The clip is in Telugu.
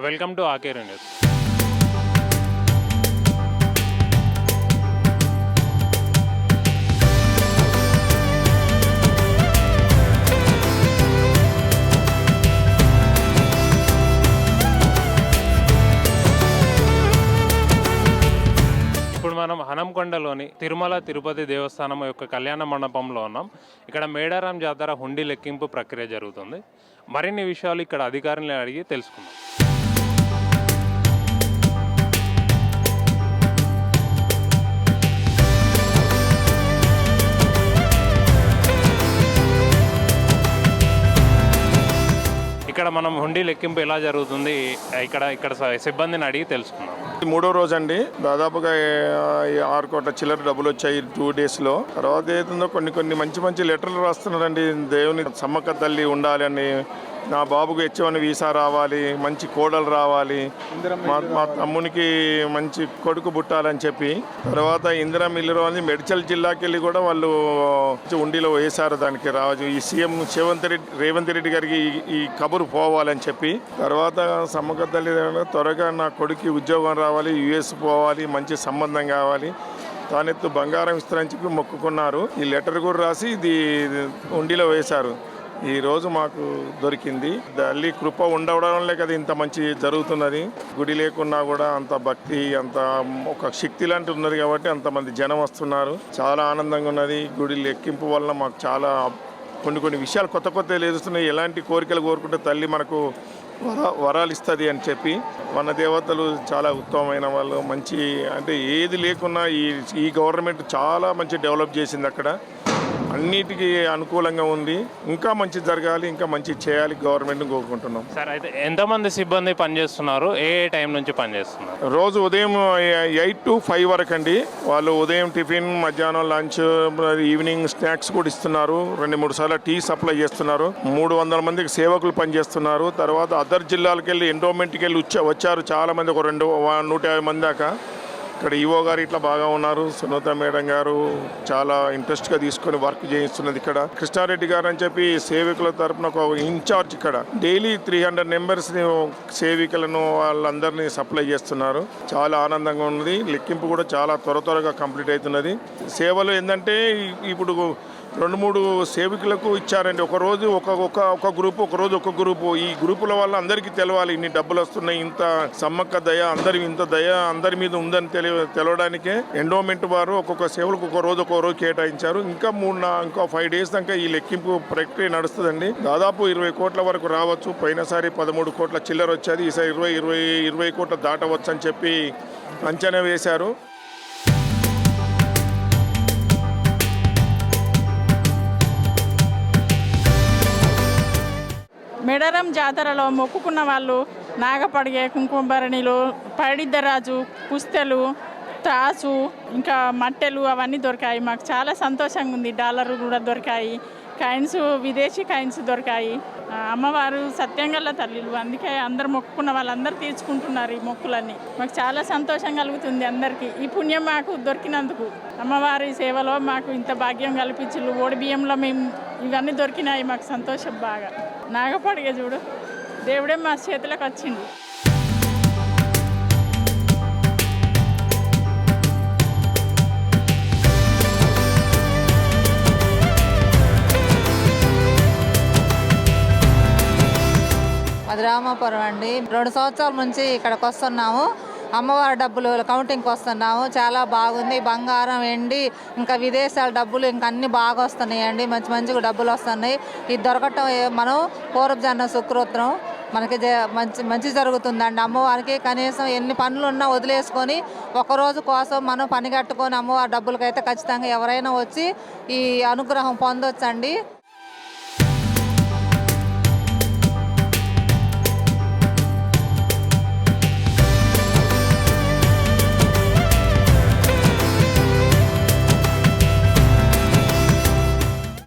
Welcome to ఆకేర్ news. ఇప్పుడు మనం హనంకొండలోని తిరుమల తిరుపతి దేవస్థానం యొక్క కళ్యాణ మండపంలో ఉన్నాం. ఇక్కడ మేడారం జాతర హుండీ లెక్కింపు ప్రక్రియ జరుగుతుంది. మరిన్ని విషయాలు ఇక్కడ అధికారులను అడిగి తెలుసుకుందాం. ఇక్కడ మనం హుండీ లెక్కింపు ఎలా జరుగుతుంది, ఇక్కడ సిబ్బందిని అడిగి తెలుసుకుందాం. మూడో రోజు అండి. దాదాపుగా 6 కోట్ల చిల్లర డబ్బులు వచ్చాయి 2 daysలో. తర్వాత ఏదో కొన్ని మంచి లెటర్లు రాస్తున్నారండి. దేవుని సమ్మక్క తల్లి ఉండాలి అని, నా బాబుకు హెచ్వన్ వీసా రావాలి, మంచి కోడలు రావాలి, మా తమ్మునికి మంచి కొడుకు పుట్టాలని చెప్పి. తర్వాత ఇందిరా మిల్లు అని మెడ్చల్ జిల్లాకి వెళ్ళి కూడా వాళ్ళు ఉండిలో వేశారు. దానికి రాజు ఈ సీఎం రేవంత్ రెడ్డి గారికి ఈ కబురు పోవాలని చెప్పి. తర్వాత సమ్మక్క తల్లి త్వరగా నా కొడుకు ఉద్యోగం రావాలి, యుఎస్ పోవాలి, మంచి సంబంధం కావాలి, తానెత్తు బంగారం ఇస్తారని చెప్పి మొక్కుకున్నారు. ఈ లెటర్ కూడా రాసి ఇది ఉండిలో వేశారు. ఈ రోజు మాకు దొరికింది. తల్లి కృప ఉండడం లేక అది ఇంత మంచి జరుగుతున్నది. గుడి లేకున్నా కూడా అంత భక్తి, అంత ఒక శక్తి లాంటి ఉన్నది కాబట్టి అంతమంది జనం వస్తున్నారు. చాలా ఆనందంగా ఉన్నది. గుడి లెక్కింపు వల్ల మాకు చాలా కొన్ని విషయాలు కొత్త తెలుస్తున్నాయి. ఎలాంటి కోరికలు కోరుకుంటే తల్లి మనకు వరాలు ఇస్తుంది అని చెప్పి. మన దేవతలు చాలా ఉత్తమమైన వాళ్ళు. మంచి అంటే ఏది లేకున్నా ఈ గవర్నమెంట్ చాలా మంచి డెవలప్ చేసింది. అక్కడ అన్నిటికీ అనుకూలంగా ఉంది. ఇంకా మంచి జరగాలి, ఇంకా మంచి చేయాలి గవర్నమెంట్ని కోరుకుంటున్నాం. సార్, అయితే ఎంతమంది సిబ్బంది పనిచేస్తున్నారు, ఏ టైం నుంచి పనిచేస్తున్నారు? రోజు ఉదయం 8 to 5 వరకు అండి. వాళ్ళు ఉదయం టిఫిన్, మధ్యాహ్నం లంచ్, ఈవినింగ్ స్నాక్స్ కూడా ఇస్తున్నారు. 2-3 సార్లు టీ సప్లై చేస్తున్నారు. 300 మందికి సేవకులు పనిచేస్తున్నారు. తర్వాత అదర్ జిల్లాలకు వెళ్ళి ఎండోమెంట్కి వెళ్ళి వచ్చారు చాలా మంది, ఒక 150 మంది దాకా. ఇక్కడ ఈవో గారు ఇట్లా బాగా ఉన్నారు. సునీత మేడం గారు చాలా ఇంట్రెస్ట్గా తీసుకొని వర్క్ చేయిస్తున్నది. ఇక్కడ కృష్ణారెడ్డి గారు అని చెప్పి సేవికుల తరపున ఒక ఇన్ఛార్జ్ ఇక్కడ డైలీ 300 members సేవికలను వాళ్ళందరినీ సప్లై చేస్తున్నారు. చాలా ఆనందంగా ఉన్నది. లెక్కింపు కూడా చాలా త్వరగా కంప్లీట్ అవుతున్నది. సేవలు ఏంటంటే ఇప్పుడు 2-3 సేవికులకు ఇచ్చారండి. ఒకరోజు ఒక గ్రూపు, ఒకరోజు ఒక గ్రూపు. ఈ గ్రూపుల వల్ల అందరికీ తెలవాలి ఇన్ని డబ్బులు వస్తున్నాయి, ఇంత సమ్మక్క దయ, ఇంత దయ అందరి మీద ఉందని తెలవడానికే ఎండోమెంట్ వారు ఒక్కొక్క సేవలకు ఒక రోజు కేటాయించారు. ఇంకా 5 days దాకా ఈ లెక్కింపు ప్రక్రియ నడుస్తుందండి. దాదాపు 20 కోట్ల వరకు రావచ్చు. పోయినసారి 13 కోట్ల చిల్లర వచ్చేది, ఈసారి 20 కోట్ల దాటవచ్చు అని చెప్పి అంచనా వేశారు. మేడారం జాతరలో మొక్కుకున్న వాళ్ళు నాగపడిగే, కుంకుమభరణిలు, పడిద్దరాజు, పుస్తెలు, త్రాసు, ఇంకా మట్టెలు అవన్నీ దొరికాయి. మాకు చాలా సంతోషంగా ఉంది. డాలర్లు కూడా దొరికాయి, కాయిన్స్, విదేశీ కాయిన్స్ దొరికాయి. అమ్మవారు సత్యంగల తల్లిలు, అందుకే అందరు మొక్కుకున్న వాళ్ళందరూ తీర్చుకుంటున్నారు ఈ మొక్కులన్నీ. మాకు చాలా సంతోషం కలుగుతుంది అందరికీ. ఈ పుణ్యం మాకు దొరికినందుకు, అమ్మవారి సేవలో మాకు ఇంత భాగ్యం కల్పించు. ఓడి బియ్యంలో మేము ఇవన్నీ దొరికినాయి. మాకు సంతోషం బాగా. నాగపడిగే చూడు, దేవుడే మా చేతులకు వచ్చిండు. అది రామాపురం అండి. 2 సంవత్సరాల నుంచి ఇక్కడికి వస్తున్నాము. అమ్మవారి డబ్బులు కౌంటింగ్కి వస్తున్నాము. చాలా బాగుంది. బంగారం, వెండి, ఇంకా విదేశాల డబ్బులు ఇంకా అన్నీ బాగా వస్తున్నాయండి. మంచిగా డబ్బులు వస్తున్నాయి. ఇది దొరకటం మనం పూర్వజన్మ సుకృతం. మనకి మంచి జరుగుతుందండి. అమ్మవారికి కనీసం ఎన్ని పనులు ఉన్నా వదిలేసుకొని ఒకరోజు కోసం మనం పని కట్టుకొని అమ్మవారి డబ్బులకైతే ఖచ్చితంగా ఎవరైనా వచ్చి ఈ అనుగ్రహం పొందొచ్చండి.